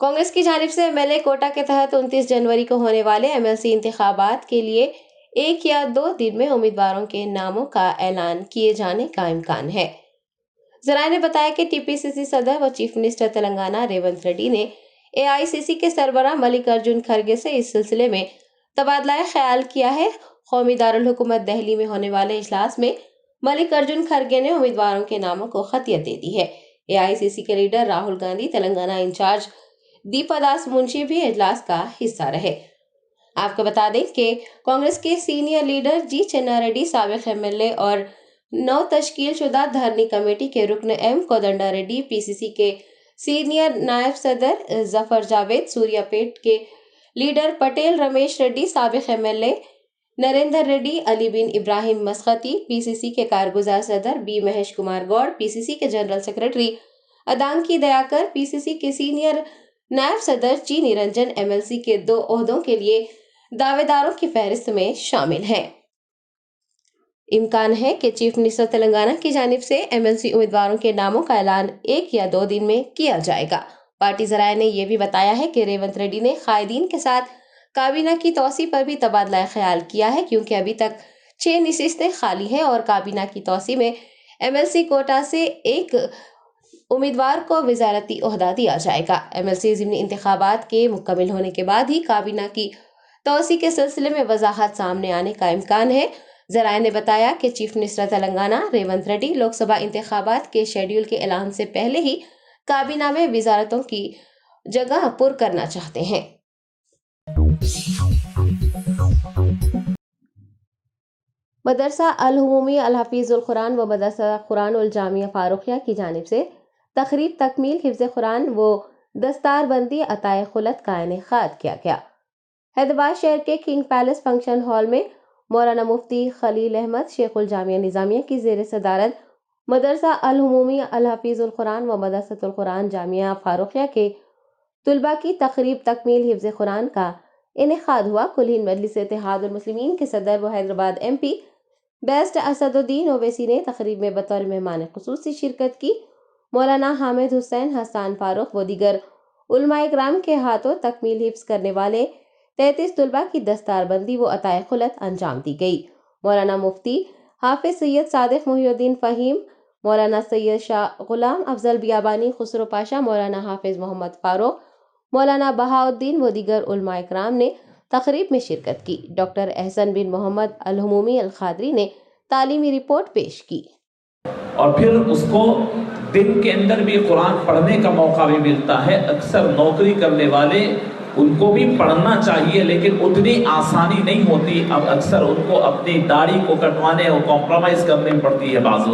कांग्रेस की जानिब से एमएलए कोटा के तहत 29 जनवरी को होने वाले एमएलसी इंतखाबात के लिए 1 या 2 दिन में उम्मीदवारों के नामों का ऐलान किए जाने का इम्कान है। जराये ने बताया कि टीपीसीसी सदर व चीफ मिनिस्टर तेलंगाना रेवंत रेड्डी ने एआईसीसी के सरबराह मल्लिकार्जुन खड़गे से इस सिलसिले में तबादला ख्याल किया है। कौमी दारुल हुकूमत दिल्ली में होने वाले इजलास में मल्लिकार्जुन खड़गे ने उम्मीदवारों के नामों को खतियत दे दी है। एआईसीसी के लीडर राहुल गांधी, तेलंगाना इंचार्ज दीपा दास मुंशी भी इजलास का हिस्सा रहे। आपको बता दें कि कांग्रेस के सीनियर लीडर जी चन्ना रेड्डी, साबिक एमएलए और नौ तश्कील शुदा धरनी कमेटी के रुकन एम कोदंडा रेड्डी, पीसीसी के सीनियर नायब सदर जफर जावेद, सूर्यापेट के लीडर पटेल रमेश रेड्डी, साबिक एमएलए नरेंद्र रेड्डी, अली बिन इब्राहिम मस्कती, पीसीसी के कारगुजार सदर बी महेश कुमार गौड़, पीसीसी के जनरल सेक्रेटरी अदांकी दयाकर, पीसीसी के सीनियर नायब सदर जी निरंजन एमएलसी के 2 ओहदों के लिए दावेदारों की फहरिस्त में शामिल हैं। इम्कान है कि चीफ मिनिस्टर तेलंगाना की जानिब से एमएलसी उम्मीदवारों के नामों का ऐलान 1 या 2 दिन में किया जाएगा। पार्टी जराये ने यह भी बताया है कि रेवंत रेड्डी ने कायदीन के साथ काबीना की तौसी पर भी तबादला ख्याल किया है, क्योंकि अभी तक 6 नशिस्तें खाली हैं और काबीना की तौसी में एमएलसी कोटा से एक उम्मीदवार को वजारती ओहदा दिया जाएगा। एमएलसी ज़िमनी इंतखाबात के मुकम्मल होने के बाद ही काबीना की तौसी के सिलसिले में वजाहत सामने आने का इम्कान है। जराये ने बताया कि चीफ मिनिस्टर तेलंगाना रेवंत रेड्डी लोकसभा इंतखाबात के शेड्यूल के ऐलान से पहले ही काबीना में वजारतों की जगह पुर करना चाहते हैं। मदरसा अल हुमूमी अल हफीजुल कुरान व मदरसा कुरान उल जामिया फारुखिया की जानिब से तकरीब तकमील हिफ्ज़ कुरान व दस्तार बंदी अताए खुलत का इनेकाद किया गया। हैदराबाद शहर के किंग पैलेस फंक्शन हॉल में मौलाना मुफ्ती खलील अहमद शेखुल जामिया निजामिया की ज़ेर सदारत मदरसा अल हुमूमी अल हफीजुल कुरान व मदरसतुल कुरान जामिया फारुखिया के तुलबा की तकरीब तकमील हिफ्ज़ कुरान का इनेकाद हुआ। कुल हिंद मजलिस इत्तेहादुल मुस्लिमीन के सदर व हैदराबाद एमपी बेस्ट असदुद्दीन ओवैसी ने तकरीब में बतौर मेहमान खुसूसी शिरकत की। मौलाना हामिद हुसैन हसन फारूक व दीगर उलमाए किराम के हाथों तकमील हिफ्ज़ करने वाले 33 तुलबा की दस्तारबंदी व अताए खुलत अंजाम दी गई। मौलाना मुफ्ती हाफिज सैयद सादिक मुहिउद्दीन फ़हीम, मौलाना सैयद शाह गुलाम अफजल बियाबानी, खुसरो पाशा, मौलाना हाफिज मोहम्मद फारूक, मौलाना बहाउद्दीन व दीगर उलमाए किराम ने तकरीब में शिरकत की। डॉक्टर एहसन बिन मोहम्मद अल हुमूमी अल खादरी ने तालीमी रिपोर्ट पेश की और फिर उसको दिन के अंदर भी कुरान पढ़ने का मौका भी मिलता है। अक्सर नौकरी करने वाले उनको भी पढ़ना चाहिए, लेकिन उतनी आसानी नहीं होती। अब अक्सर उनको अपनी दाढ़ी को कटवाने और कॉम्प्रोमाइज़ करनी पड़ती है बाज़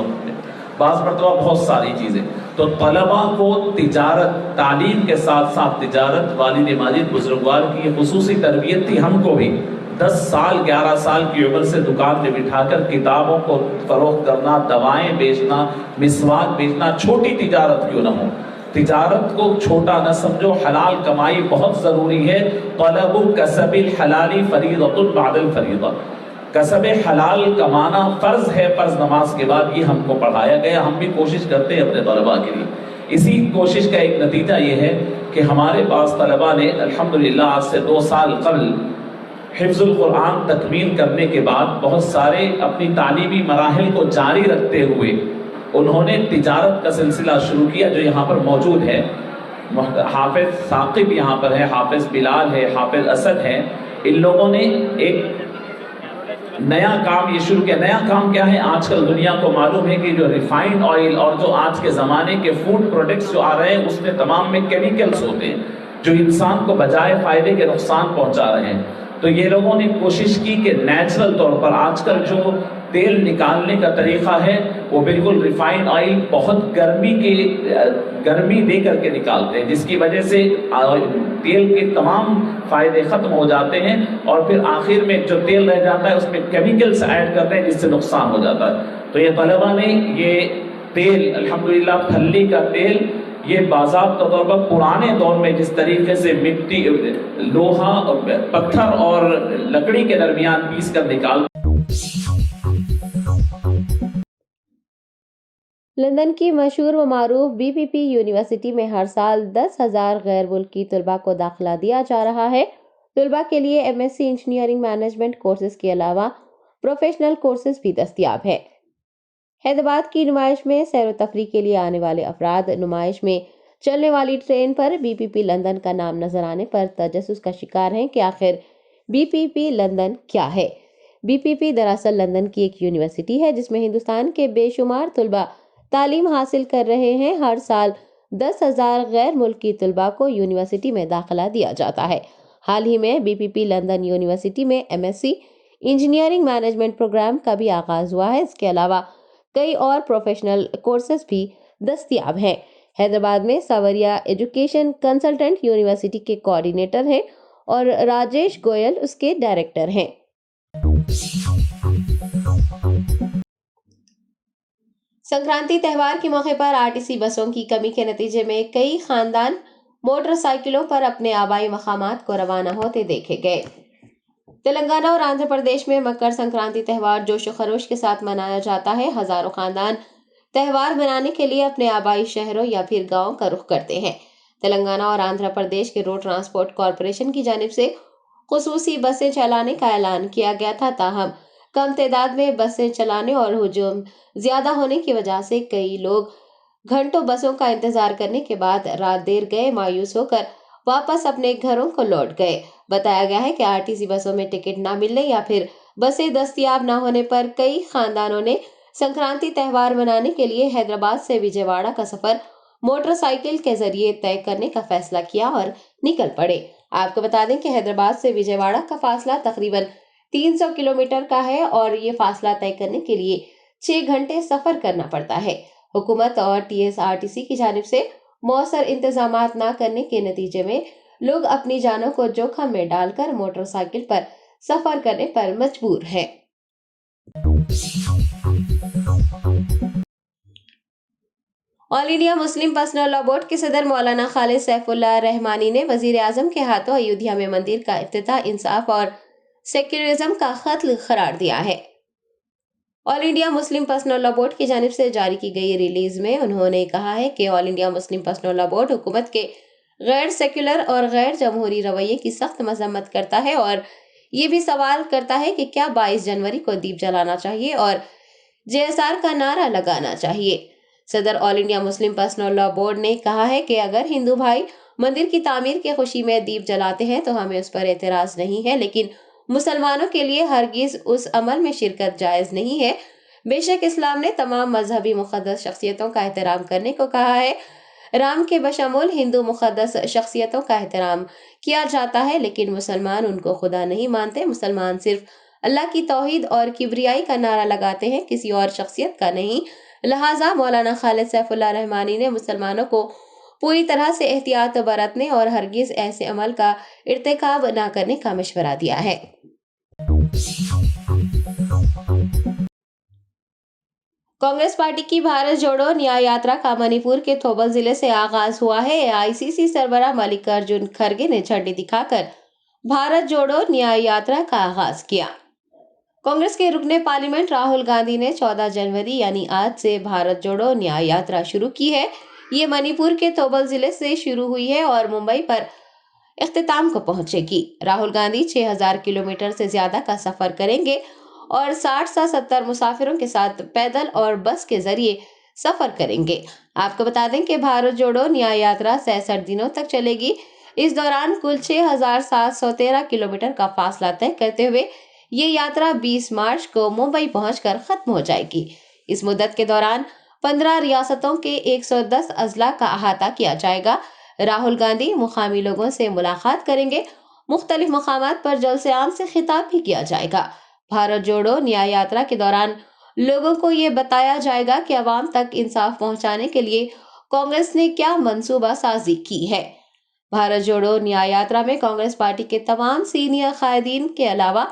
मरतबा बहुत सारी चीज़ें। तो तलबा को तिजारत, तालीम के साथ साथ तिजारत, वालिद माजिद बुजुर्गवार की खुसूसी तरबियत थी। हमको भी 10 साल 11 साल की उम्र से दुकान पे बिठाकर किताबों को फरोख्त करना, दवाएं बेचना, मिसवाक बेचना, छोटी तिजारत क्यों ना हो, तिजारत को छोटा न समझो। हलाल कमाई बहुत ज़रूरी है। तलबुल कसबिल हलाली फरीदतुन बादल फरीदा, कसब हलाल कमाना फ़र्ज़ है, फ़र्ज़ नमाज के बाद। ये हमको पढ़ाया गया, हम भी कोशिश करते हैं अपने तलबा के लिए। इसी कोशिश का एक नतीजा ये है कि हमारे पास तलबा ने अल्हम्दुलिल्लाह आज से 2 साल कबल हिफ्ज़ुल कुरान तकमील करने के बाद बहुत सारे अपनी तालीमी मराहिल को जारी रखते हुए उन्होंने तिजारत का सिलसिला शुरू किया, जो यहाँ पर मौजूद है। हाफिज साकिब यहाँ पर है, हाफिज बिलाल है, हाफिज असद है। इन लोगों ने एक नया काम ये शुरू किया। नया काम क्या है? आजकल दुनिया को मालूम है कि जो रिफाइंड ऑयल और जो आज के ज़माने के फूड प्रोडक्ट्स जो आ रहे हैं उसमें तमाम में केमिकल्स होते हैं जो इंसान को बजाय फ़ायदे के नुकसान पहुँचा रहे हैं। तो ये लोगों ने कोशिश की कि नेचुरल तौर पर आजकल जो तेल निकालने का तरीक़ा है वो बिल्कुल रिफाइंड ऑयल बहुत गर्मी दे करके निकालते हैं, जिसकी वजह से तेल के तमाम फ़ायदे ख़त्म हो जाते हैं और फिर आखिर में जो तेल रह जाता है उसमें केमिकल्स ऐड करते हैं जिससे नुकसान हो जाता है। तो ये तलबा ने ये तेल अल्हम्दुलिल्लाह फल्ली का तेल ये बाज़ाब्ता तौर पर पुराने दौर में जिस तरीके से मिट्टी, लोहा, पत्थर और लकड़ी के दरमियान पीस कर निकाल لندن کی مشہور و معروف بی پی پی یونیورسٹی میں ہر سال 10,000 غیر ملکی طلباء کو داخلہ دیا جا رہا ہے۔ طلباء کے لیے M S C engineering management courses کے علاوہ پروفیشنل کورسز بھی دستیاب ہیں۔ حیدرآباد کی نمائش میں سیر و تفریح کے لیے آنے والے افراد نمائش میں چلنے والی train per be P P London کا نام نظر آنے پر تجسس کا شکار ہیں کہ آخر بی پی پی لندن کیا ہے۔ بی پی پی دراصل لندن کی ایک یونیورسٹی ہے جس میں ہندوستان کے بے شمار طلباء تعلیم حاصل کر رہے ہیں۔ ہر سال 10,000 غیر ملکی طلباء کو یونیورسٹی میں داخلہ دیا جاتا ہے۔ حال ہی میں B P P London university میں M S C engineering management programme کا بھی آغاز ہوا ہے۔ اس کے علاوہ کئی اور پروفیشنل کورسز بھی دستیاب ہیں۔ حیدرآباد میں ساوریا ایجوکیشن کنسلٹنٹ یونیورسٹی کے کوآرڈینیٹر ہیں اور راجیش گوئل اس کے ڈائریکٹر ہیں۔ سنکرانتی تہوار کے موقع پر آر ٹی سی بسوں کی کمی کے نتیجے میں کئی خاندان موٹر سائیکلوں پر اپنے آبائی مقامات کو روانہ ہوتے دیکھے گئے۔ تلنگانہ اور آندھرا پردیش میں مکر سنکرانتی تہوار جوش و خروش کے ساتھ منایا جاتا ہے۔ ہزاروں خاندان تہوار منانے کے لیے اپنے آبائی شہروں یا پھر گاؤں کا رخ کرتے ہیں۔ تلنگانہ اور آندھرا پردیش کے روڈ ٹرانسپورٹ کارپوریشن کی جانب سے خصوصی بسیں چلانے کا اعلان کیا گیا تھا، تاہم کم تعداد میں بسیں چلانے اور ہجوم زیادہ ہونے کی وجہ سے کئی لوگ گھنٹوں بسوں کا انتظار کرنے کے بعد رات دیر گئے مایوس ہو کر واپس اپنے گھروں کو لوٹ گئے۔ بتایا گیا ہے کہ آر ٹی سی بسوں میں ٹکٹ نہ ملنے یا پھر بسیں دستیاب نہ ہونے پر کئی خاندانوں نے سنکرانتی تہوار منانے کے لیے حیدرآباد سے وجے واڑہ کا سفر موٹر سائیکل کے ذریعے طے کرنے کا فیصلہ کیا اور نکل پڑے۔ آپ کو بتا دیں کہ حیدرآباد سے وجے واڑہ کا فاصلہ تقریباً 300 کلومیٹر کا ہے اور یہ فاصلہ طے کرنے کے لیے 6 گھنٹے سفر کرنا پڑتا ہے۔ حکومت اور T S R T C کی جانب سے مؤثر انتظامات نہ کرنے کے نتیجے میں لوگ اپنی جانوں کو جوخم میں ڈال کر موٹر سائیکل پر سفر کرنے پر مجبور ہیں۔ All India Muslim Personal Law Board کے صدر مولانا خالد سیف اللہ رحمانی نے وزیر اعظم کے ہاتھوں ایودھیا میں مندر کا افتتاح انصاف اور سیکولرزم کا قتل قرار دیا ہے۔ All India Muslim Personal Law Board کی جانب سے جاری کی گئی ریلیز میں انہوں نے کہا ہے کہ All India Muslim Personal Law Board حکومت کے غیر سیکولر اور غیر جمہوری رویے کی سخت مذمت کرتا ہے اور یہ بھی سوال کرتا ہے کہ کیا 22 جنوری کو دیپ جلانا چاہیے اور جے ایس آر کا نعرہ لگانا چاہیے۔ صدر All India Muslim Personal Law Board نے کہا ہے کہ اگر ہندو بھائی مندر کی تعمیر کی خوشی میں دیپ جلاتے ہیں تو ہمیں اس پر اعتراض نہیں ہے، لیکن مسلمانوں کے لیے ہرگز اس عمل میں شرکت جائز نہیں ہے۔ بے شک اسلام نے تمام مذہبی مقدس شخصیتوں کا احترام کرنے کو کہا ہے۔ رام کے بشمول ہندو مقدس شخصیتوں کا احترام کیا جاتا ہے، لیکن مسلمان ان کو خدا نہیں مانتے۔ مسلمان صرف اللہ کی توحید اور کبریائی کا نعرہ لگاتے ہیں، کسی اور شخصیت کا نہیں۔ لہٰذا مولانا خالد سیف اللہ رحمانی نے مسلمانوں کو پوری طرح سے احتیاط برتنے اور ہرگز ایسے عمل کا ارتکاب نہ کرنے کا مشورہ دیا ہے۔ کانگریس پارٹی کی بھارت جوڑو نیا یاترا کا منی پور کے تھوبل ضلع سے آغاز ہوا ہے۔ اے آئی سی سی سربراہ ملک ارجن کھڑگے نے جھنڈی دکھا کر بھارت جوڑو نیا یاترا کا آغاز کیا۔ کانگریس کے رکن پارلیمنٹ راہل گاندھی نے 14 جنوری یعنی آج سے بھارت جوڑو نیا یاترا شروع کی ہے۔ یہ منی پور کے تھوبل ضلع سے شروع ہوئی ہے اور ممبئی پر اختتام کو پہنچے گی۔ راہل گاندھی 6,000 کلومیٹر سے زیادہ کا سفر کریں گے اور 60 سے 70 مسافروں کے ساتھ پیدل اور بس کے ذریعے سفر کریں گے۔ آپ کو بتا دیں کہ بھارت جوڑو نیا یاترا 66 دنوں تک چلے گی۔ اس دوران کل 6,713 کلومیٹر کا فاصلہ طے کرتے ہوئے یہ یاترا 20 مارچ کو ممبئی پہنچ کر ختم ہو جائے گی۔ اس مدت کے دوران 15 ریاستوں کے 110 اضلاع کا احاطہ کیا جائے گا۔ راہل گاندھی مقامی لوگوں سے ملاقات کریں گے۔ مختلف مقامات پر جلسے عام سے خطاب بھی کیا جائے گا۔ بھارت جوڑو نیا یاترا کے دوران لوگوں کو یہ بتایا جائے گا کہ عوام تک انصاف پہنچانے کے لیے کانگریس نے کیا منصوبہ سازی کی ہے۔ بھارت جوڑو نیا یاترا میں کانگریس پارٹی کے تمام سینئر قائدین کے علاوہ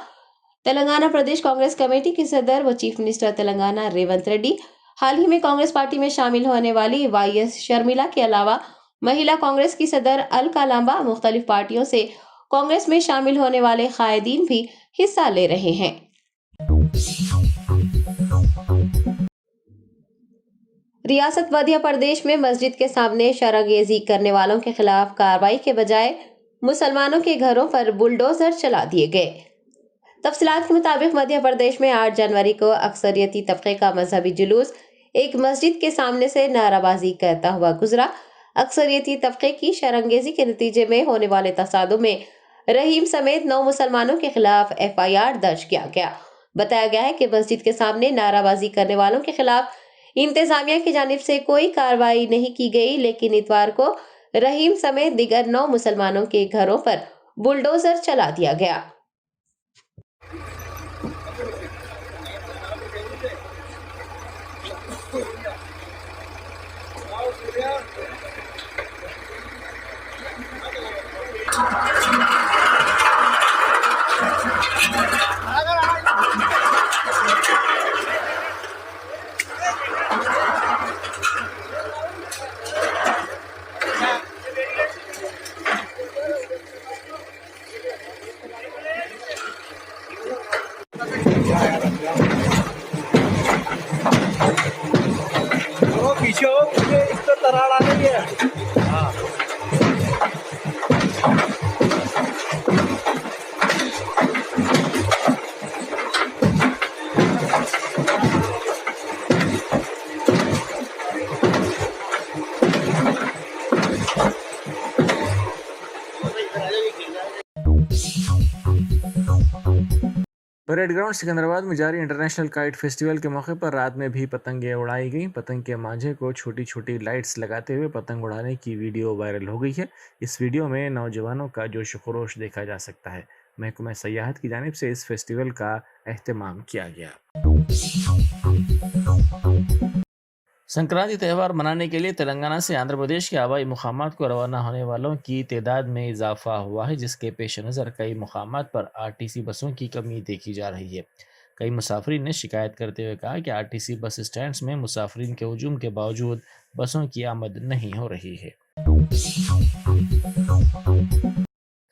تلنگانہ پردیش کانگریس کمیٹی کے صدر و چیف منسٹر تلنگانہ ریونت ریڈی، حال ہی میں کانگریس پارٹی میں شامل ہونے والی وائی ایس شرمیلا کے علاوہ مہیلا کانگریس کی صدر الکا لامبا، مختلف پارٹیوں سے کانگریس میں شامل ہونے والے قائدین بھی حصہ لے رہے ہیں۔ ریاست مدھیہ پردیش میں مسجد کے سامنے شرانگیزی کرنے والوں کے خلاف کارروائی کے بجائے مسلمانوں کے گھروں پر بلڈوزر چلا دیے گئے۔ تفصیلات کے مطابق مدھیہ پردیش میں 8 جنوری کو اکثریتی طبقے کا مذہبی جلوس ایک مسجد کے سامنے سے نعرہ بازی کرتا ہوا گزرا۔ اکثریتی طبقے کی شرانگیزی کے نتیجے میں ہونے والے تصادم میں رحیم سمیت 9 مسلمانوں کے خلاف FIR درج کیا گیا۔ بتایا گیا ہے کہ مسجد کے سامنے نعرہ بازی کرنے والوں کے خلاف انتظامیہ کی جانب سے کوئی کارروائی نہیں کی گئی، لیکن اتوار کو رحیم سمیت دیگر 9 مسلمانوں کے گھروں پر بلڈوزر چلا دیا گیا۔ پیچھے ہو، اس کو تراڑ آ رہی ہے۔ ہاں پریڈ گراؤنڈ سکندرآباد میں جاری انٹرنیشنل کائٹ فیسٹیول کے موقع پر رات میں بھی پتنگیں اڑائی گئیں۔ پتنگ کے مانجھے کو چھوٹی چھوٹی لائٹس لگاتے ہوئے پتنگ اڑانے کی ویڈیو وائرل ہو گئی ہے۔ اس ویڈیو میں نوجوانوں کا جوش و خروش دیکھا جا سکتا ہے۔ محکمہ سیاحت کی جانب سے اس فیسٹیول کا اہتمام کیا گیا۔ سنکرانتی تہوار منانے کے لیے تلنگانہ سے آندھرا پردیش کے آبائی مقامات کو روانہ ہونے والوں کی تعداد میں اضافہ ہوا ہے، جس کے پیش نظر کئی مقامات پر RTC بسوں کی کمی دیکھی جا رہی ہے۔ کئی مسافرین نے شکایت کرتے ہوئے کہا کہ RTC بس اسٹینڈز میں مسافرین کے ہجوم کے باوجود بسوں کی آمد نہیں ہو رہی ہے۔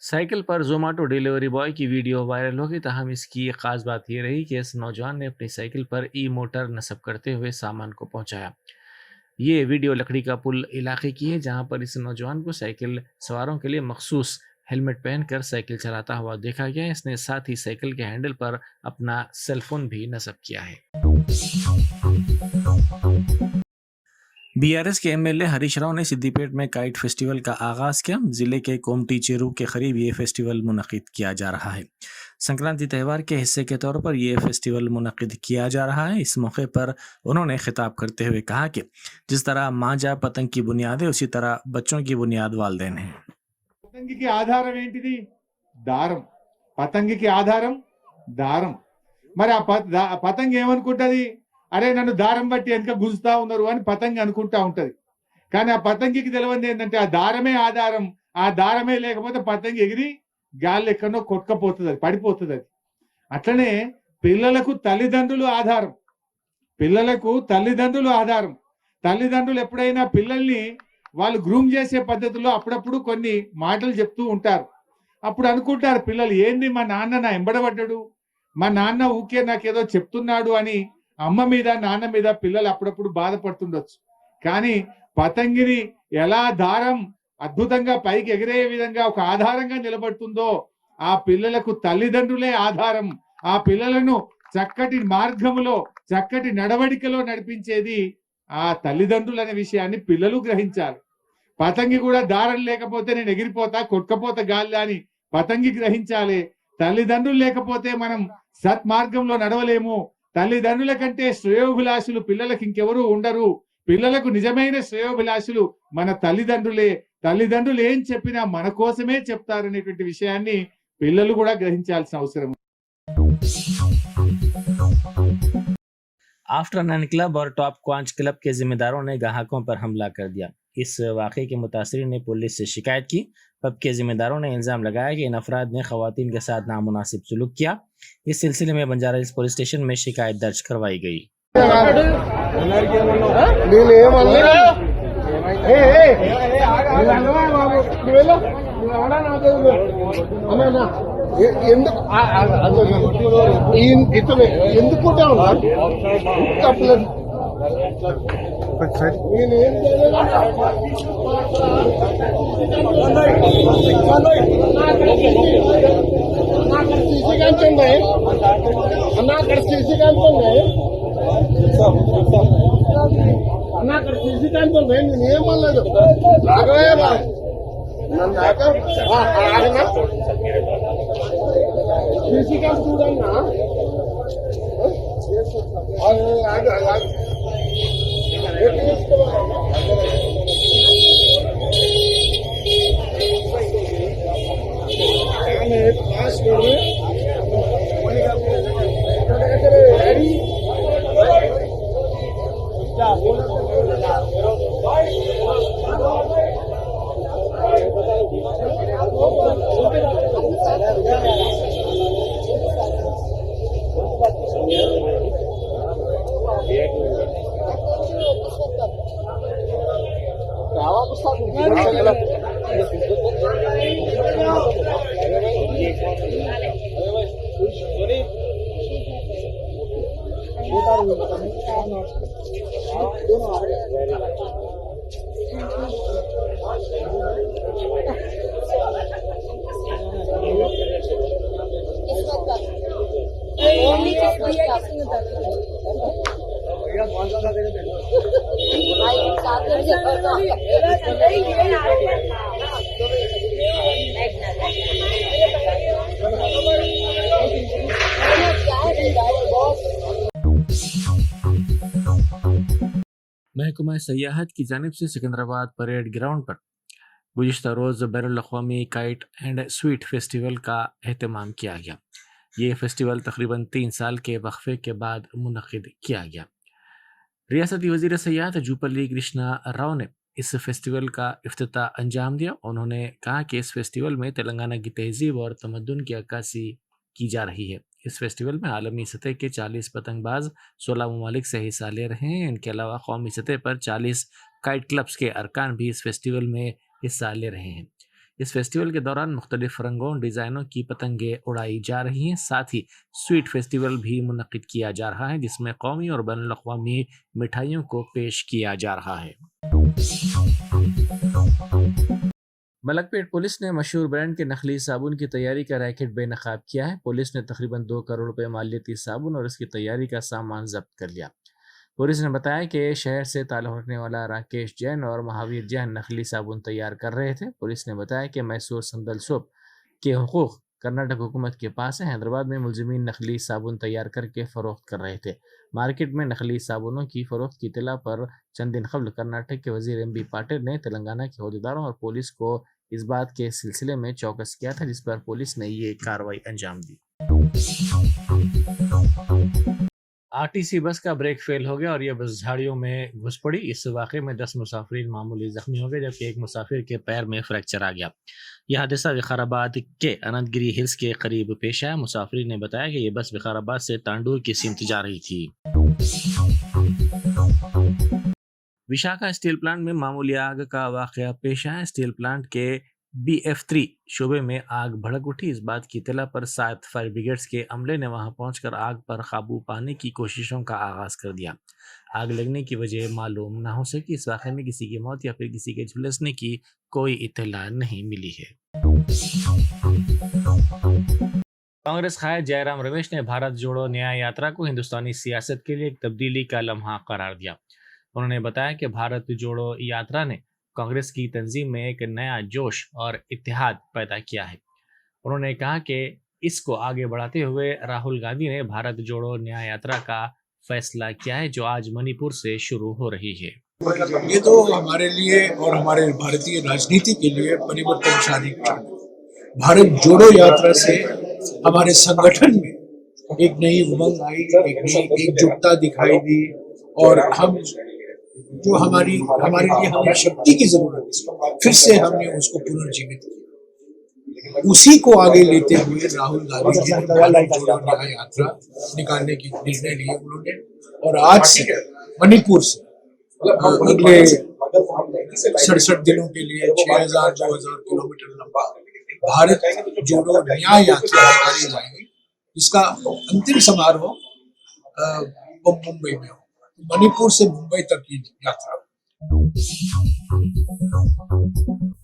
سائیکل پر زوماٹو ڈیلیوری بوائے کی ویڈیو وائرل ہوگی، تاہم اس کی خاص بات یہ رہی کہ اس نوجوان نے اپنی سائیکل پر موٹر نصب کرتے ہوئے سامان کو پہنچایا۔ یہ ویڈیو لکڑی کا پل علاقے کی ہے، جہاں پر اس نوجوان کو سائیکل سواروں کے لیے مخصوص ہیلمٹ پہن کر سائیکل چلاتا ہوا دیکھا گیا۔ اس نے ساتھ ہی سائیکل کے ہینڈل پر اپنا سیل فون بھی نصب کیا ہے۔ BRS کے MLA ہریش راؤ نے سدی پیٹ میں کائٹ فیسٹیول کا آغاز کیا۔ ضلع کے کومٹی چیرو کے قریب یہ فیسٹیول منعقد کیا جا رہا ہے۔ سنکرانتی تہوار کے حصے کے طور پر یہ فیسٹیول منعقد کیا جا رہا ہے۔ اس موقع پر انہوں نے خطاب کرتے ہوئے کہا کہ جس طرح مانجا پتنگ کی بنیاد ہے، اسی طرح بچوں کی بنیاد والدین ہیں۔ పతంగికి ఆధారం ఏంటిది? దారం. పతంగికి ఆధారం దారం. మరి ఆ పతంగి ఏమనుకుంటది? అరే నన్ను దారం బట్టి వెనక గుంజుతా ఉన్నారు అని పతంగి అనుకుంటా ఉంటది. కానీ ఆ పతంగికి తెలియదు ఏంటంటే ఆ దారమే ఆధారం. ఆ దారమే లేకపోతే పతంగి ఎగిరి గాలి ఎక్కడో కొట్టుకపోతుంది, అది పడిపోతుంది. అది అట్లనే పిల్లలకు తల్లిదండ్రులు ఆధారం. పిల్లలకు తల్లిదండ్రులు ఆధారం. తల్లిదండ్రులు ఎప్పుడైనా పిల్లల్ని వాళ్ళు గ్రూమ్ చేసే పద్ధతిలో అప్పుడప్పుడు కొన్ని మాటలు చెప్తూ ఉంటారు. అప్పుడు అనుకుంటారు పిల్లలు, ఏంది మా నాన్న నా ఎంబడబడ్డాడు, మా నాన్న ఊకే నాకేదో చెప్తున్నాడు అని అమ్మ మీద నాన్న మీద పిల్లలు అప్పుడప్పుడు బాధపడుతుండొచ్చు. కానీ పతంగిని ఎలా దారం అద్భుతంగా పైకి ఎగిరే విధంగా ఒక ఆధారంగా నిలబడుతుందో, ఆ పిల్లలకు తల్లిదండ్రులే ఆధారం. ఆ పిల్లలను చక్కటి మార్గములో చక్కటి నడవడికలో నడిపించేది ఆ తల్లిదండ్రులు అనే విషయాన్ని పిల్లలు గ్రహించాలి. పతంగి కూడా దారం లేకపోతే నేను ఎగిరిపోతా, కొట్టుకపోతా గాలి అని పతంగి గ్రహించాలి. తల్లిదండ్రులు లేకపోతే మనం సత్మార్గంలో నడవలేము. తల్లిదండ్రుల కంటే శ్రేయోభిలాషులు పిల్లలకు ఇంకెవరూ ఉండరు. పిల్లలకు నిజమైన శ్రేయోభిలాషులు మన తల్లిదండ్రులే. తల్లిదండ్రులు ఏం చెప్పినా మన కోసమే చెప్తారనేటువంటి విషయాన్ని పిల్లలు కూడా గ్రహించాల్సిన అవసరం. آفٹر 9 کلب اور ٹاپ کوانچ کلب کے ذمہ داروں نے گاہکوں پر حملہ کر دیا۔ اس واقعے کے متاثرین نے پولیس سے شکایت کی۔ پب کے ذمہ داروں نے الزام لگایا کہ ان افراد نے خواتین کے ساتھ نامناسب سلوک کیا۔ اس سلسلے میں بنجارہ ہلز پولیس اسٹیشن میں شکایت درج کروائی گئی۔ ఎందుకు महकमा सयाहत की जानिब से सिकंदराबाद परेड ग्राउंड पर गुज़िश्ता रोज़ बैनुल-अक़वामी काइट एंड स्वीट फेस्टिवल का एहतमाम किया गया। ये फेस्टिवल तकरीबन 3 साल के वक्फे के बाद मुनक़िद किया गया। रियासती वज़ीर सयाहत जूपल्ली कृष्णा राव ने इस फेस्टिवल का इफ्तिताह अंजाम दिया। उन्होंने कहा कि इस फेस्टिवल में तेलंगाना की तहज़ीब और तमद्दुन की अक्कासी की जा रही है। इस फेस्टिवल में आलमी सतह के 40 पतंगबाज 16 ममालिक से हिस्सा ले रहे हैं। इनके अलावा कौमी सतह पर 40 काइट क्लब्स के अरकान भी इस फेस्टिवल में हिस्सा ले रहे हैं। इस फेस्टिवल के दौरान मुख्तलिफ रंगों डिज़ाइनों की पतंगें उड़ाई जा रही हैं। साथ ही स्वीट फेस्टिवल भी मुनक़िद किया जा रहा है, जिसमें कौमी और बैनुल-अक़वामी मिठाइयों को पेश किया जा रहा है। मलकपेट पुलिस ने मशहूर ब्रांड के नकली साबुन की तैयारी का रैकेट बेनकाब किया है। पुलिस ने तकरीबन 2 करोड़ रुपए मालियती साबुन और इसकी तैयारी का सामान जब्त कर लिया। पुलिस ने बताया कि शहर से ताल्लुक़ रखने वाला राकेश जैन और महावीर जैन नकली साबुन तैयार कर रहे थे। पुलिस ने बताया कि मैसूर संदल सोप के हुकूक कर्नाटक हुकूमत के पास है। हैदराबाद में मुलजिमीन नकली साबुन तैयार करके फ़रोख्त कर रहे थे। मार्केट में नकली साबुनों की फ़रोख्त की इत्तला पर चंद दिन कबल कर्नाटक के वज़ीर MB पाटिल ने तेलंगाना के अहदेदारों और पुलिस को इस बात के सिलसिले में चौकस किया था, जिस पर पुलिस ने ये कार्रवाई अंजाम दी। RTC बस का ब्रेक फेल हो गया और यह बस झाड़ियों में घुस पड़ी। इस वाक़े में 10 मुसाफिर मामूली जख्मी हो गए, जबकि एक मुसाफिर के पैर में फ्रैक्चर आ गया। यह हादसा विकाराबाद के अनंतगिरी हिल्स के करीब पेश आया। मुसाफिर ने बताया कि यह बस विकाराबाद से तांडूर की सिमत जा रही थी। विशाखा स्टील प्लांट में मामूली आग का वाक़या पेश आया। स्टील प्लांट के BF3 शोबे में आग भड़क उठी। इस बात की इत्तला पर 7 फायर ब्रिगेड्स के अमले ने वहां पहुंचकर आग पर काबू पाने की कोशिशों का आगाज कर दिया। आग लगने की वजह मालूम न हो सकी। इस वाक़े में किसी की मौत या फिर किसी के झुलसने की कोई इत्तला नहीं मिली है। कांग्रेस कायद जयराम रमेश ने भारत जोड़ो न्याय यात्रा को हिंदुस्तानी सियासत के लिए एक तब्दीली का लम्हा करार दिया। उन्होंने बताया कि भारत जोड़ो यात्रा ने कांग्रेस की तंजीम में एक नया जोश और इत्तेहाद पैदा किया है। उन्होंने कहा कि इसको आगे बढ़ाते हुए राहुल गांधी ने भारत जोड़ो न्याय यात्रा का फैसला किया है, जो आज मणिपुर से शुरू हो रही है। ये तो हमारे लिए और हमारे भारतीय राजनीति के लिए परिवर्तनकारी क्षण है। भारत जोड़ो यात्रा से हमारे संगठन में एक नई उमंग आई, एक नई एकजुटता दिखाई दी और हम जो हमारे लिए हमें शक्ति की जरूरत है, फिर से हमने उसको पुनर्जीवित किया। उसी को आगे लेते हुए राहुल गांधी जी ने भारत जोड़ो न्याय यात्रा निकालने की निर्णय लिए उन्होंने, और आज से मणिपुर से अगले 67 दिनों के लिए 6000-2000 किलोमीटर लंबा भारत जोड़ो न्याय यात्रा निकाली जाएगी, जिसका अंतिम समारोह मुंबई में हो। मणिपुर से मुंबई तक की यात्रा।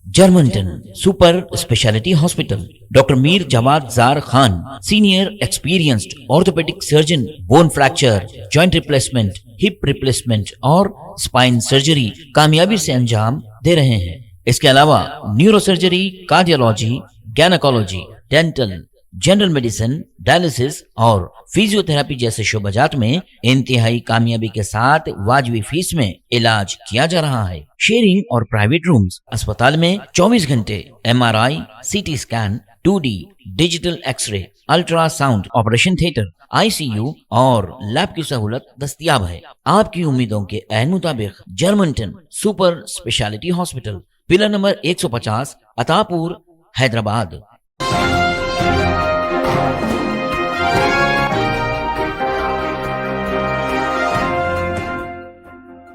Germanten super speciality hospital, doctor Mir Jawad Zar Khan, senior experienced orthopaedic surgeon, bone fracture, joint replacement, hip replacement और स्पाइन सर्जरी कामयाबी से अंजाम दे रहे हैं। इसके अलावा neurosurgery, cardiology, gynaecology, dental, general medicine, dialysis और फिजियोथेरेपी जैसे शोबाजात में इंतहाई कामयाबी के साथ वाजबी फीस में इलाज किया जा रहा है। शेयरिंग और प्राइवेट रूम्स, अस्पताल में 24 घंटे MRI, CT scan, 2D digital x-ray, ultrasound, operation theatre, ICU और लैब की सहूलत दस्तयाब है। आपकी उम्मीदों के ऐन मुताबिक Germanten super speciality hospital, pillar number 150, Attapur, Hyderabad.